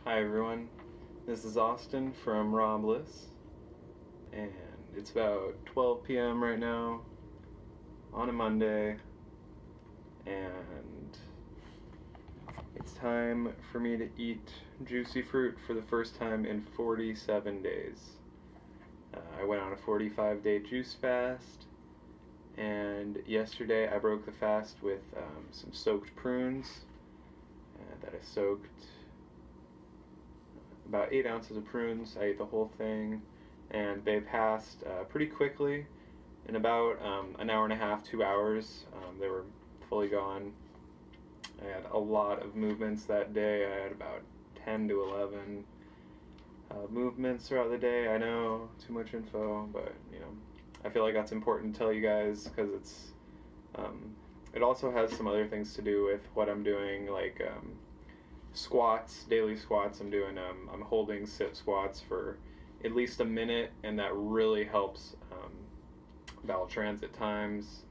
Hi everyone, this is Austin from Romulus, and it's about 12 p.m. right now on a Monday, and it's time for me to eat juicy fruit for the first time in 47 days. I went on a 45-day juice fast, and yesterday I broke the fast with some soaked prunes that I soaked. About 8 ounces of prunes. I ate the whole thing, and they passed pretty quickly. In about an hour and a half, 2 hours, they were fully gone. I had a lot of movements that day. I had about 10 to 11 movements throughout the day. I know, too much info, but I feel like that's important to tell you guys because it also has some other things to do with what I'm doing, like squats, daily squats. I'm holding sit squats for at least a minute, and that really helps bowel transit times.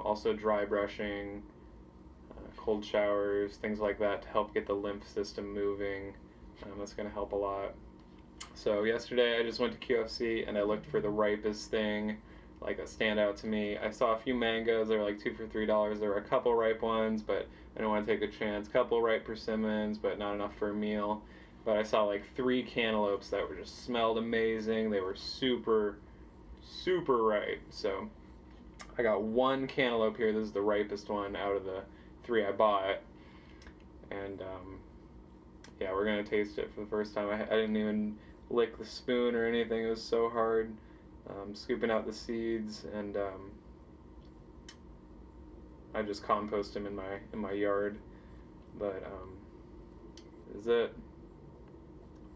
Also dry brushing, cold showers, things like that to help get the lymph system moving. That's going to help a lot. So yesterday I just went to QFC and I looked for the ripest thing, like a standout to me. I saw a few mangoes. They were like 2 for $3. There were a couple ripe ones, but I didn't want to take a chance. Couple ripe persimmons, but not enough for a meal. But I saw like 3 cantaloupes that were just smelled amazing. They were super ripe. So I got 1 cantaloupe here. This is the ripest one out of the 3 I bought. And yeah, we're gonna taste it for the first time. I didn't even lick the spoon or anything. It was so hard. Scooping out the seeds, and I just compost them in my yard. But this is it.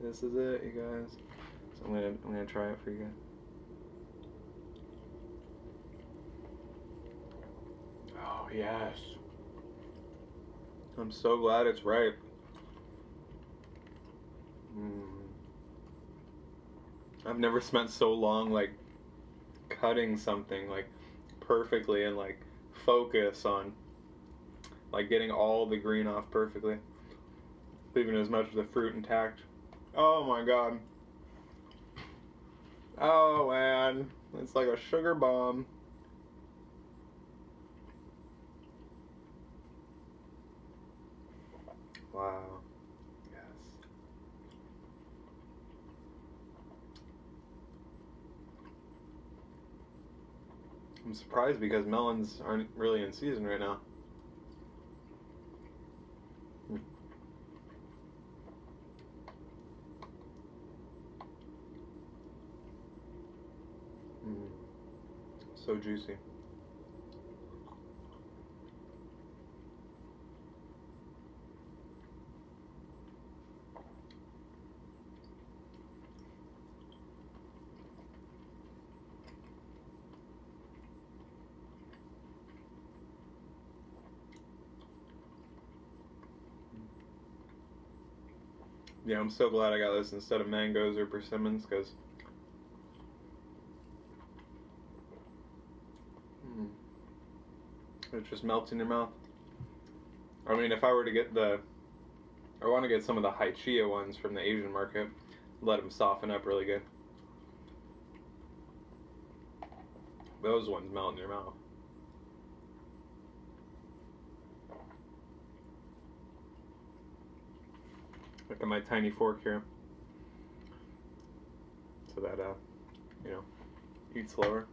This is it, you guys. So I'm gonna try it for you guys. Oh yes. I'm so glad it's ripe. I've never spent so long like cutting something like perfectly and like focus on like getting all the green off perfectly, leaving as much of the fruit intact. Oh my god. Oh man, it's like a sugar bomb. Wow. Yes. I'm surprised because melons aren't really in season right now. So juicy. Yeah, I'm so glad I got this instead of mangoes or persimmons, because it just melts in your mouth. I mean, if I were to get I want to get some of the high chia ones from the Asian market, let them soften up really good. Those ones melt in your mouth. Look at my tiny fork here, so that eat slower.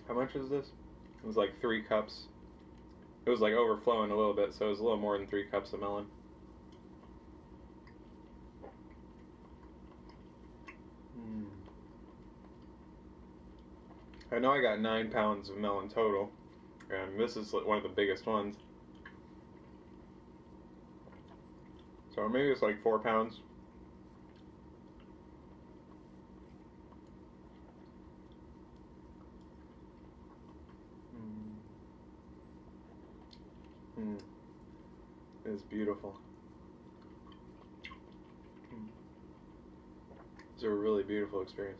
How much is this? It was like 3 cups. It was like overflowing a little bit, so it was a little more than 3 cups of melon. I know I got 9 pounds of melon total, and this is one of the biggest ones. So maybe it's like 4 pounds. It's beautiful. It's a really beautiful experience.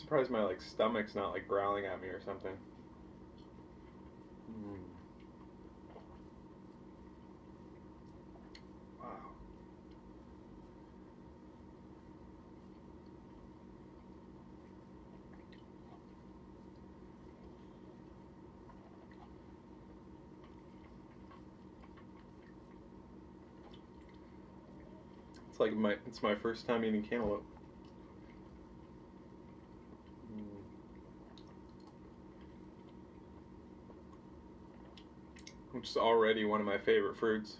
surprised my like stomach's not like growling at me or something. Wow. It's my first time eating cantaloupe. Which is already one of my favorite fruits.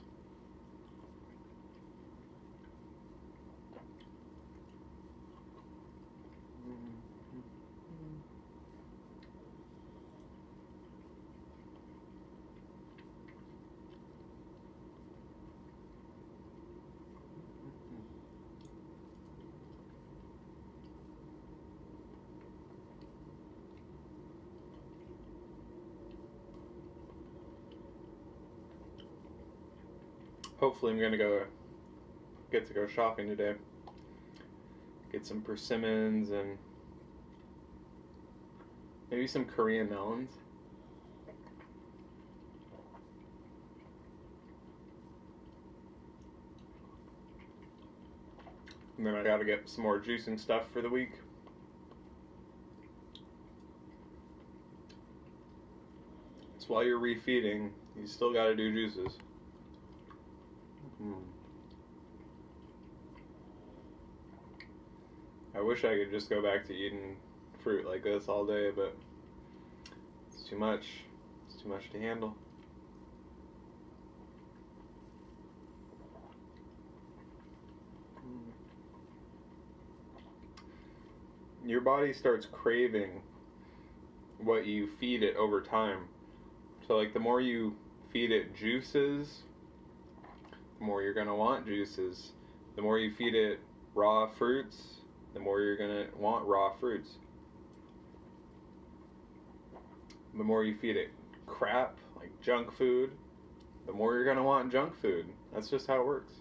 Hopefully I'm gonna get to go shopping today. Get some persimmons and maybe some Korean melons. And then I gotta get some more juicing stuff for the week. So while you're refeeding, you still gotta do juices. I wish I could just go back to eating fruit like this all day, but it's too much. It's too much to handle. Your body starts craving what you feed it over time. So like the more you feed it juices, the more you're gonna want juices. The more you feed it raw fruits, the more you're gonna want raw fruits. The more you feed it crap, like junk food, the more you're gonna want junk food. That's just how it works.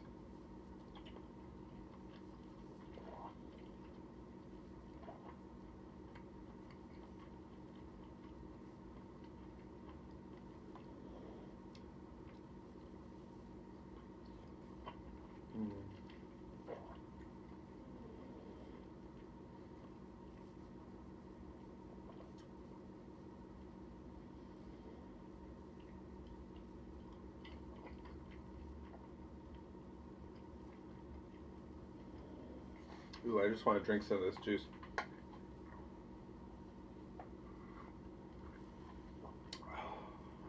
Ooh, I just want to drink some of this juice.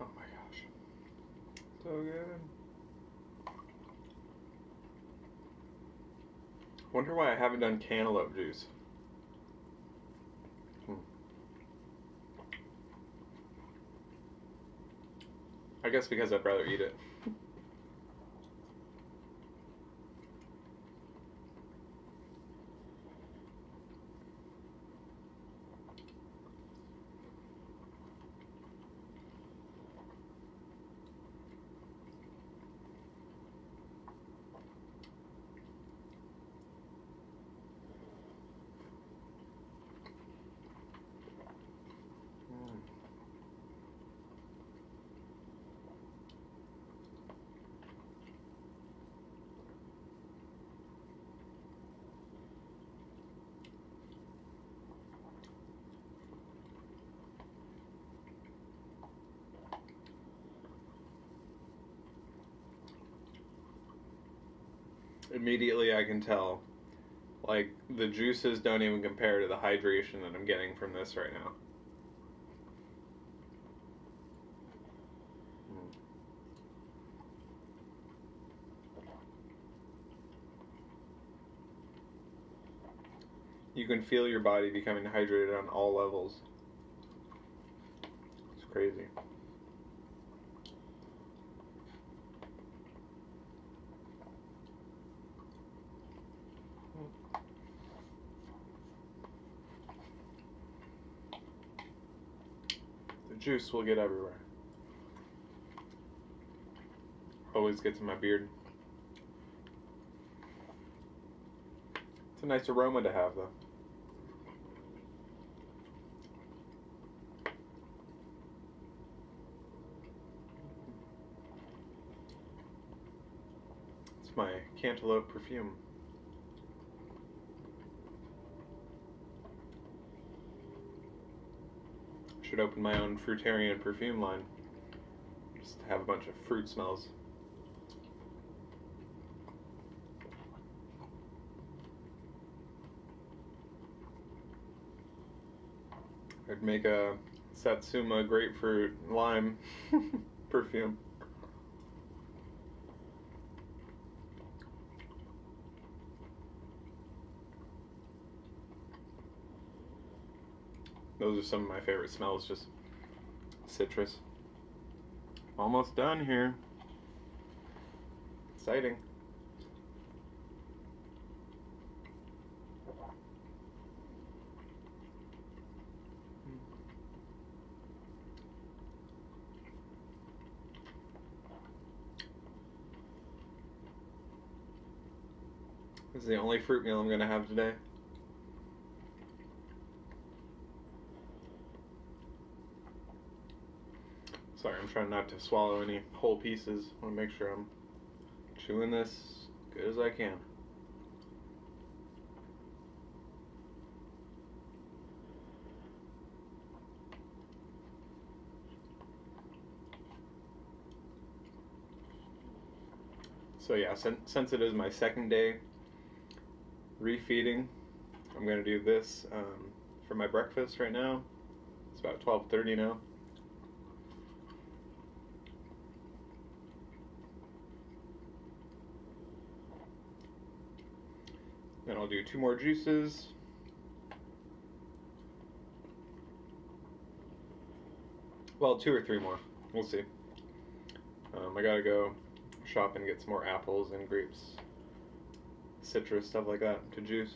Oh my gosh. So good. Wonder why I haven't done cantaloupe juice. I guess because I'd rather eat it. Immediately I can tell, like, the juices don't even compare to the hydration that I'm getting from this right now. You can feel your body becoming hydrated on all levels. It's crazy. The juice will get everywhere. Always gets in my beard. It's a nice aroma to have, though. It's my cantaloupe perfume. Should open my own fruitarian perfume line. Just have a bunch of fruit smells. I'd make a Satsuma grapefruit lime perfume. Those are some of my favorite smells, just citrus. Almost done here. Exciting. This is the only fruit meal I'm going to have today. Sorry, I'm trying not to swallow any whole pieces. I want to make sure I'm chewing this as good as I can. So yeah, since it is my second day refeeding, I'm going to do this for my breakfast right now. It's about 12:30 now. Then I'll do 2 more juices. Well, 2 or 3 more. We'll see. I gotta go shop and get some more apples and grapes, citrus, stuff like that to juice.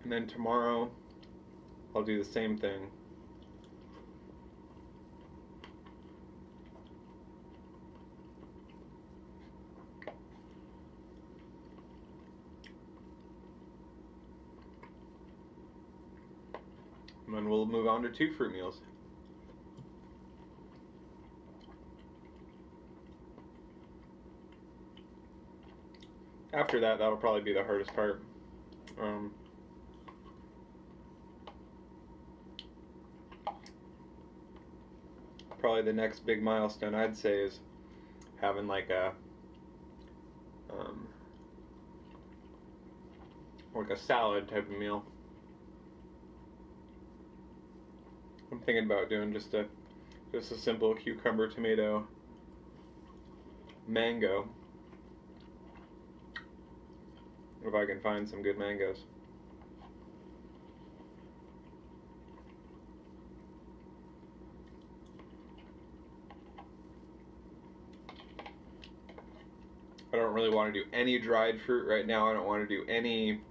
And then tomorrow, I'll do the same thing. And then we'll move on to 2 fruit meals. After that, that'll probably be the hardest part. Probably the next big milestone, I'd say, is having like a salad type of meal. I'm thinking about doing just a simple cucumber, tomato, mango. If I can find some good mangoes. I don't really want to do any dried fruit right now. I don't want to do any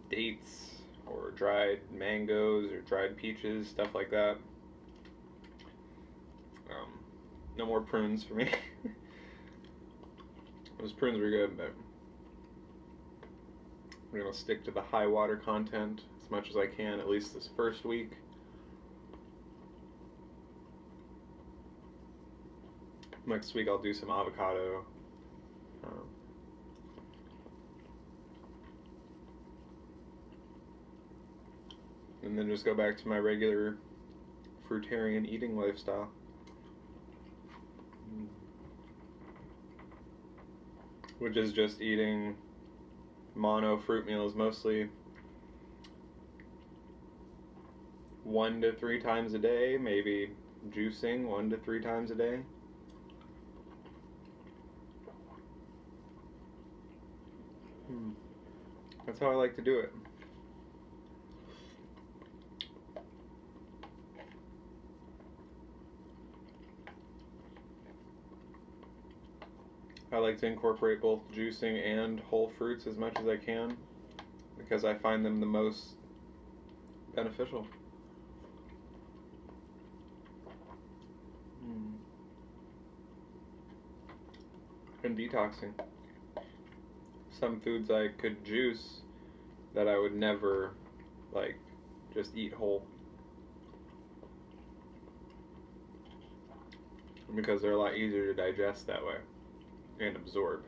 dates or dried mangoes or dried peaches, stuff like that. No more prunes for me. Those prunes were good, but I'm going to stick to the high water content as much as I can, at least this first week. Next week I'll do some avocado. And then just go back to my regular fruitarian eating lifestyle. Which is just eating mono fruit meals, mostly 1 to 3 times a day, maybe juicing 1 to 3 times a day. That's how I like to do it. I like to incorporate both juicing and whole fruits as much as I can because I find them the most beneficial. And detoxing. Some foods I could juice that I would never, like, just eat whole. because they're a lot easier to digest that way and absorb.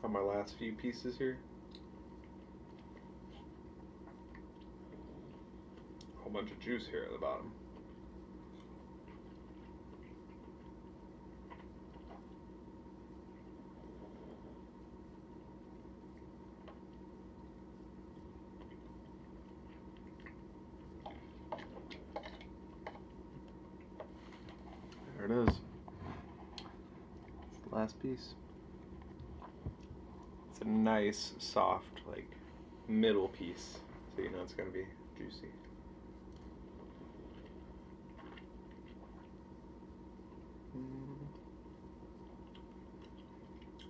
On my last few pieces here. A whole bunch of juice here at the bottom. There it is. It's the last piece. It's a nice, soft, like, middle piece, so you know it's gonna be juicy.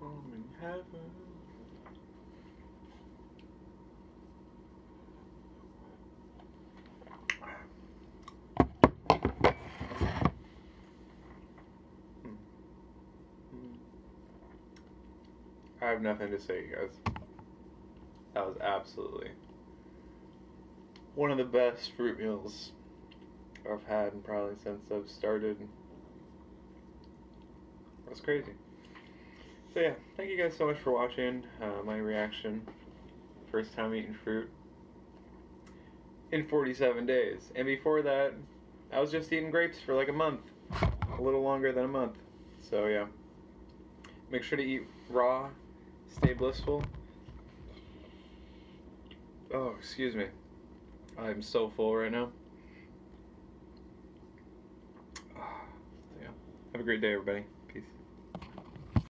I'm in heaven. I have nothing to say, you guys. That was absolutely one of the best fruit meals I've had probably since I've started. That's crazy. So yeah, thank you guys so much for watching my reaction. First time eating fruit in 47 days. And before that, I was just eating grapes for like a month. A little longer than a month. So yeah. Make sure to eat raw. Stay blissful. Oh, excuse me. I'm so full right now. Yeah. Have a great day, everybody.